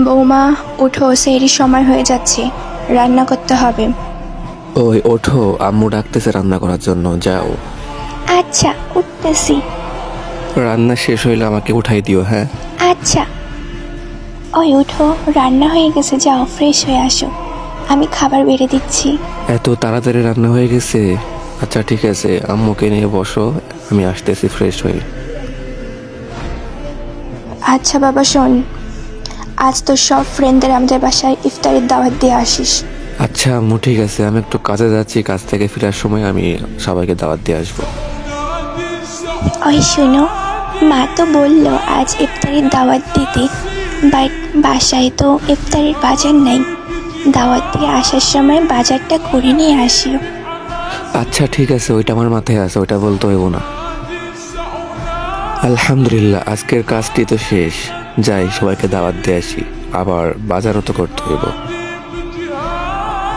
বৌমা উঠো, সেহরির সময় হয়ে যাচ্ছে, রান্না করতে হবে। ওই ওঠো, আম্মু ডাকতেছে রান্না করার জন্য, যাও। আচ্ছা, উঠতেছি। রান্না শেষ হইলে আমাকে উঠাই দিও, হ্যাঁ? আচ্ছা। ওই উঠো, রান্না হয়ে গেছে, যাও ফ্রেশ হয়ে আসো, আমি খাবার বেড়ে দিচ্ছি। এত তাড়াতাড়ি রান্না হয়ে গেছে? আচ্ছা ঠিক আছে, আম্মুকে নিয়ে বসো, আমি আসতেছি ফ্রেশ হয়ে। আচ্ছা বাবা শোন, আজ তো সব ফ্রেন্ডদের আমাদের বাসায় ইফতারের দাওয়াত দিয়ে আসিস। আচ্ছা আম্মু ঠিক আছে, আমি একটু কাজে যাচ্ছি, কাজ থেকে ফেরার সময় আমি সবাইকে দাওয়াত দিয়ে আসবো। ওই শোনো, মা তো বললো আজ ইফতারের দাওয়াত দিতে, বাট বাসায় তো ইফতারের বাজার নাই, দাওয়াত দিয়ে আসার সময় বাজারটা করে নিয়ে আসিও। আচ্ছা ঠিক আছে, ওইটা আমার মাথায় আছে, ওইটা বলতে হইব না। আলহামদুলিল্লাহ, আজকের কাজটি তো শেষ, যাই সবাইকে দাওয়াত দিয়ে আসি, আবার বাজারও তো করতে হইব।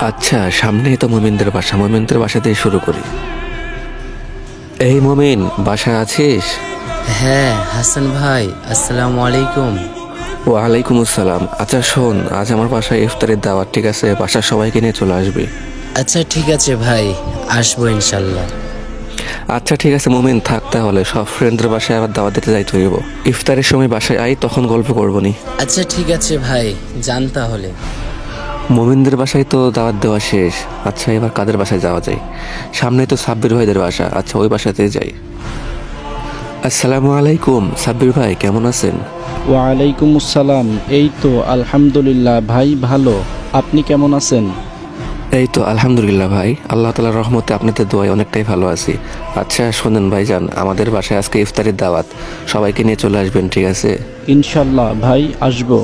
আচ্ছা সামনেই তো মোমিনদের বাসা, মোমিনদের বাসা দিয়ে শুরু করি। এই মোমিন, বাসায় আছিস? হ্যাঁ হাসান ভাই, আসসালামু আলাইকুম। ওয়ালাইকুম আসসালাম। আচ্ছা শোন, আজ আমার বাসায় ইফতারের দাওয়াত, ঠিক আছে? বাসার সবাইকে নিয়ে চলে আসবি। আচ্ছা ঠিক আছে ভাই, আসবো ইনশাল্লাহ। আচ্ছা ঠিক আছে মোমিন, থাক তাহলে, সব ফ্রেন্ডদের বাসায় আবার দাওয়াত দিতে যাইতে হইব। ইফতারের সময় বাসায় আই, তখন গল্প করবো নি। আচ্ছা ঠিক আছে ভাই, যান তাহলে। মোমিনদের বাসায় তো দাওয়াত দেওয়া শেষ। আচ্ছা এবার কাদের বাসায় যাওয়া যায়? সামনে তো সাব্বির ভাইদের বাসা, আচ্ছা ওই বাসাতে যাই। আসসালামু আলাইকুম, সাব্বির ভাই কেমন আছেন? ওয়ালাইকুম আসসালাম। এই তো আলহামদুলিল্লাহ ভাই, ভালো। আপনি কেমন আছেন? এই তো আলহামদুলিল্লাহ ভাই, আল্লাহ তাআলার রহমতে আপনাদের দোয়ায় অনেকটাই ভালো আছি। আচ্ছা শোনেন ভাইজান, আমাদের বাসায় আজকে ইফতারের দাওয়াত, সবাইকে নিয়ে চলে আসবেন, ঠিক আছে? ইনশাল্লাহ ভাই, আসবো।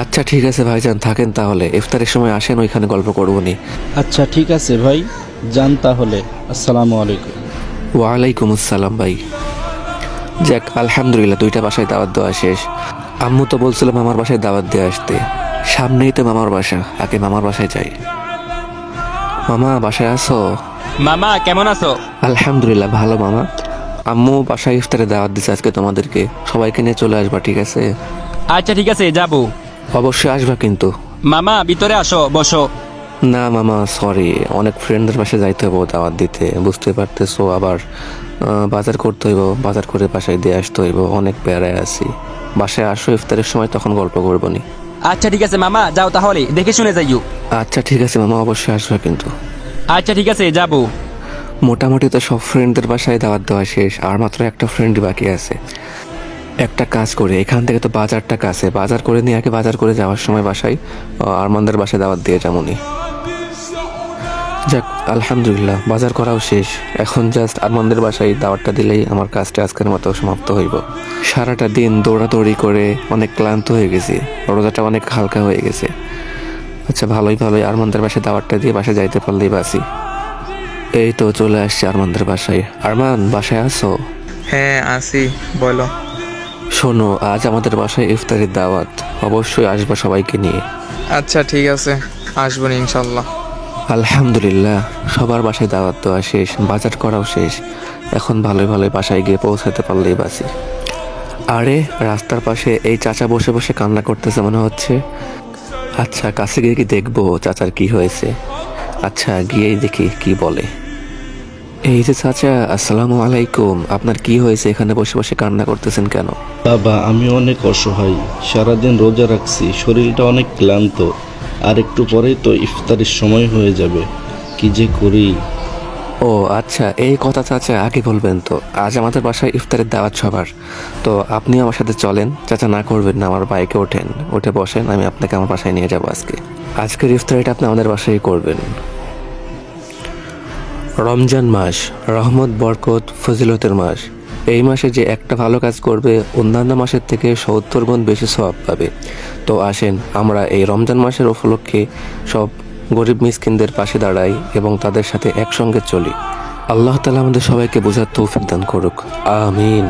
আচ্ছা ঠিক আছে ভাইজান, থাকেন তাহলে, ইফতারের সময় আসেন, ওইখানে গল্প করবো নি। আচ্ছা ঠিক আছে ভাই, যান তাহলে। আসসালামু আলাইকুম। ওয়ালাইকুম আসসালাম ভাই। যাক আলহামদুলিল্লাহ, দুইটা বাসায় দাওয়াত দেওয়া শেষ। আম্মু তো বলছিল মামার বাসায় দাওয়াত দিয়ে আসতে, সামনেই তো মামার বাসা, আগে মামার বাসায় যাই। মামা বাসায় আছো? মামা কেমন আছো? আলহামদুলিল্লাহ ভালো মামা। আম্মু বাসায় ইফতারে দাওয়াত দিচ্ছে আজকে তোমাদেরকে, সবাইকে নিয়ে চলে আসবা, ঠিক আছে? আচ্ছা ঠিক আছে, যাবো। অবশ্যই আসবা কিন্তু। মামা ভিতরে আসো, বসো। না মামা সরি, অনেক ফ্রেন্ডদের বাসায় যাইতে হবো দাওয়াত দিতে, বুঝতে পারতেছো, আবার বাজার করতে হইব, বাজার করে বাসায় দিয়ে আসতে হইব, অনেক প্যারায় আছি। বাসায় আসো ইফতারের সময়, তখন গল্প করবো নি। আচ্ছা ঠিক আছে মামা, যাও তাহলে, দেখে শুনে যাইও। আচ্ছা ঠিক আছে মামা, অবশ্যই আসবা কিন্তু। আচ্ছা ঠিক আছে, যাবো। মোটামুটি তো সব ফ্রেন্ডদের বাসায় দাওয়াত দেওয়া শেষ, আর মাত্র একটা ফ্রেন্ডই বাকি আছে। একটা কাজ করে, এখান থেকে তো বাজারটা কাছে, বাজার করে নিয়ে আগে বাজার করে যাওয়ার সময় বাসায় আরমানদের বাসায় দাওয়াত দিয়ে যেমনই। যাক আলহামদুলিল্লাহ, বাজার করাও শেষ, এখন জাস্ট আরমানদের বাসায় দাওয়াতটা দিলেই আমার কাজটা আজকের মতো সমাপ্ত হইব। সারাটা দিন দৌড়াদৌড়ি করে অনেক ক্লান্ত হয়ে গেছি, রোজাটা অনেক হালকা হয়ে গেছে। আচ্ছা ভালোই ভালোই আরমানদের বাসায় দাওয়াতটা দিয়ে বাসায় যাইতে পারলেই বাসি। এই তো চলে আসছি আরমানদের বাসায়। আরমান বাসায় আছো? হ্যাঁ আসি, বলো। শোনো, আজ আমাদের বাসায় ইফতারের দাওয়াত, অবশ্যই আসবা সবাইকে নিয়ে। আচ্ছা ঠিক আছে, আসবো না ইনশাল্লাহ। আলহামদুলিল্লাহ, সবার বাসায় দাওয়াত দেওয়া শেষ, বাজার করাও শেষ, এখন ভালোই ভালোই বাসায় গিয়ে পৌঁছাতে পারলেই বাসি। আরে রাস্তার পাশে এই চাচা বসে বসে কান্না করতেছে মনে হচ্ছে। আচ্ছা কাছে গিয়ে কি দেখবো চাচার কি হয়েছে। আচ্ছা গিয়েই দেখি কি বলে। এই যে চাচা, আসসালামু আলাইকুম, আপনার কি হয়েছে, এখানে বসে বসে কান্না করতেছেন কেন? বাবা আমি অনেক অসহায়, সারাদিন রোজা রাখছি, শরীরটা অনেক ক্লান্ত, আর একটু পরেই তো ইফতারের সময় হয়ে যাবে, কি যে করি। ও আচ্ছা, এই কথা চাচা আগে বলবেন তো, আজ আমাদের বাসায় ইফতারের দাওয়াত সবার, তো আপনি আমার সাথে চলেন। চাচা না করবেন না, আমার বাইকে ওঠেন, উঠে বসেন, আমি আপনাকে আমার বাসায় নিয়ে যাবো আজকে। আজকের ইফতারিটা আপনি আমাদের বাসায় করবেন। রমজান মাস রহমত, বরকত, ফজিলতের মাস। এই মাসে যে একটা ভালো কাজ করবে অন্যান্য মাসের থেকে 70 গুণ বেশি সওয়াব পাবে। তো আসেন আমরা এই রমজান মাসের উপলক্ষে সব গরিব মিসকিনদের পাশে দাঁড়াই এবং তাদের সাথে একসঙ্গে চলি। আল্লাহ তাআলা আমাদের সবাইকে বোঝার তৌফিক দান করুক, আমিন।